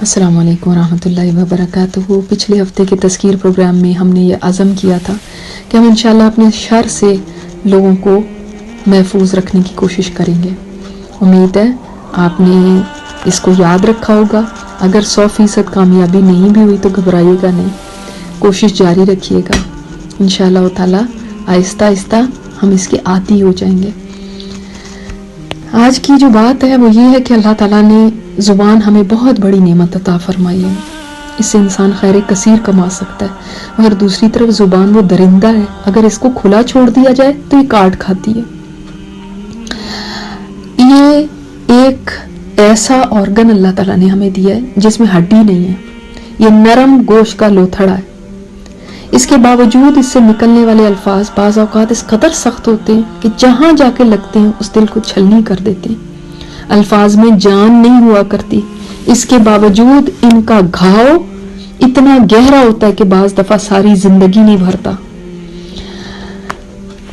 अस्सलाम वालेकुम रहमतुल्लाहि व बरकातुहू। पिछले हफ्ते के तज़कीर प्रोग्राम में हमने ये अज़म किया था कि हम इंशाल्लाह अपने शर से लोगों को महफूज रखने की कोशिश करेंगे। उम्मीद है आपने इसको याद रखा होगा। अगर 100% कामयाबी नहीं भी हुई तो घबराइएगा नहीं, कोशिश जारी रखिएगा। इंशाअल्लाह ताला आहिस्ता आहिस्ता हम इसके आदी हो जाएंगे। आज की जो बात है वो ये है कि अल्लाह ताला ने ज़ुबान हमें बहुत बड़ी नेमत अता फरमाई है। इससे इंसान खैर कसीर कमा सकता है, मगर दूसरी तरफ ज़ुबान वो दरिंदा है, अगर इसको खुला छोड़ दिया जाए तो ये काट खाती है। ये एक ऐसा ऑर्गन अल्लाह ताला ने हमें दिया है जिसमें हड्डी नहीं है, ये नरम गोश्त का लोथड़ा है। इसके बावजूद इससे निकलने वाले अल्फाज बाज़ औक़ात इस कदर सख्त होते हैं कि जहां जाके लगते हैं उस दिल को छलनी कर देते हैं। अल्फाज में जान नहीं हुआ करती, इसके बावजूद इनका घाव इतना गहरा होता है कि बाज़ दफा सारी जिंदगी नहीं भरता।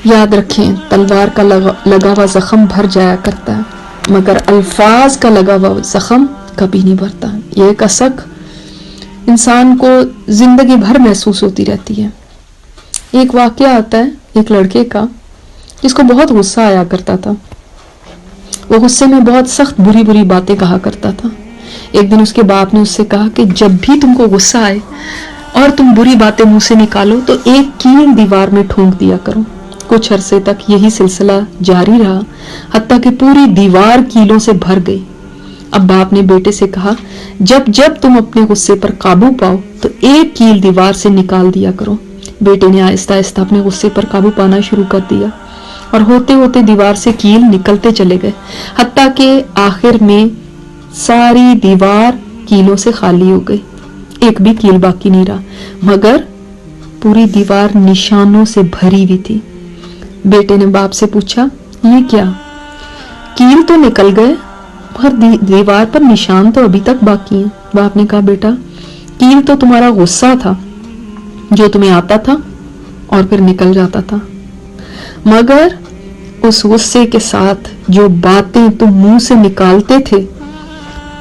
याद रखें, तलवार का लगा हुआ जख्म भर जाया करता है, मगर अल्फाज का लगा हुआ जख्म कभी नहीं भरता। ये कसक इंसान को जिंदगी भर महसूस होती रहती है। एक वाकया आता है एक लड़के का जिसको बहुत गुस्सा आया करता था। वो गुस्से में बहुत सख्त बुरी बुरी बातें कहा करता था। एक दिन उसके बाप ने उससे कहा कि जब भी तुमको गुस्सा आए और तुम बुरी बातें मुंह से निकालो तो एक कील दीवार में ठोंक दिया करो। कुछ अरसे तक यही सिलसिला जारी रहा, हत्ता कि पूरी दीवार कीलों से भर गई। अब बाप ने बेटे से कहा, जब जब तुम अपने गुस्से पर काबू पाओ तो एक कील दीवार से निकाल दिया करो। बेटे ने आहिस्ता आहिस्ता अपने गुस्से पर काबू पाना शुरू कर दिया और होते होते दीवार से कील निकलते चले गए, हत्ता कि आखिर में सारी दीवार कीलों से खाली हो गई, एक भी कील बाकी नहीं रहा, मगर पूरी दीवार निशानों से भरी हुई थी। बेटे ने बाप से पूछा, ये क्या? कील तो निकल गए पर दीवार पर निशान तो अभी तक बाकी हैं। बाप ने कहा, बेटा कील तो तुम्हारा गुस्सा था जो तुम्हें आता था और फिर निकल जाता था, मगर उस गुस्से के साथ जो बातें तुम मुंह से निकालते थे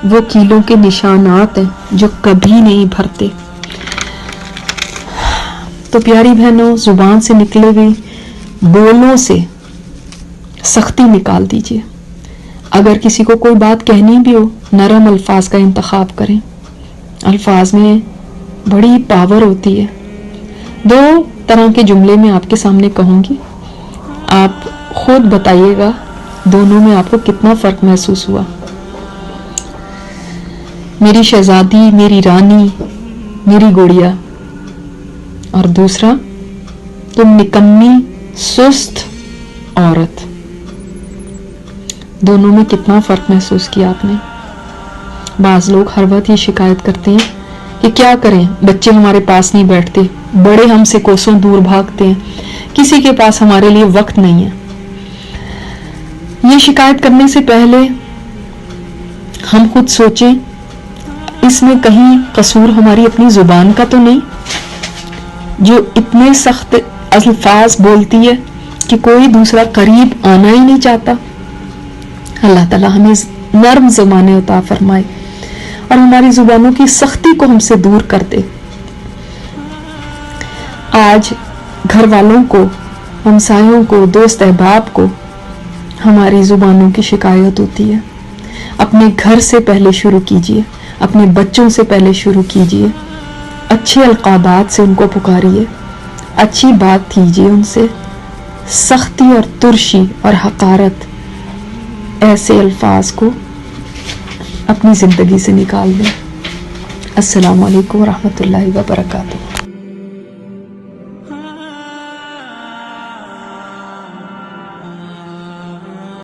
वो कीलों के निशानात हैं जो कभी नहीं भरते। तो प्यारी बहनों, जुबान से निकले हुए बोलों से सख्ती निकाल दीजिए। अगर किसी को कोई बात कहनी भी हो, नरम अल्फाज का इंतखाब करें। अल्फाज में बड़ी पावर होती है। दो तरह के जुमले में आपके सामने कहूंगी, आप खुद बताइएगा दोनों में आपको कितना फर्क महसूस हुआ। मेरी शहजादी, मेरी रानी, मेरी गुड़िया, और दूसरा, तुम निकम्मी सुस्त औरत। दोनों में कितना फर्क महसूस किया आपने। बाज लोग हर वक्त ये शिकायत करते हैं कि क्या करें, बच्चे हमारे पास नहीं बैठते, बड़े हमसे कोसों दूर भागते हैं, किसी के पास हमारे लिए वक्त नहीं है। ये शिकायत करने से पहले हम खुद सोचें, इसमें कहीं कसूर हमारी अपनी जुबान का तो नहीं, जो इतने सख्त अल्फाज बोलती है कि कोई दूसरा करीब आना ही नहीं चाहता। अल्लाह ताला हमें नर्म ज़बानें अता फरमाए और हमारी जुबानों की सख्ती को हमसे दूर कर दे। आज घर वालों को, हमसायों को, दोस्त अहबाब को हमारी जुबानों की शिकायत होती है। अपने घर से पहले शुरू कीजिए, अपने बच्चों से पहले शुरू कीजिए। अच्छे अलकाबात से उनको पुकारिए, अच्छी बात कीजिए उनसे। सख्ती और तुर्शी और हकारत ऐसे अल्फाज को अपनी जिंदगी से निकाल दें। अस्सलामु अलैकुम रहमतुल्लाहि व बरकातुहू।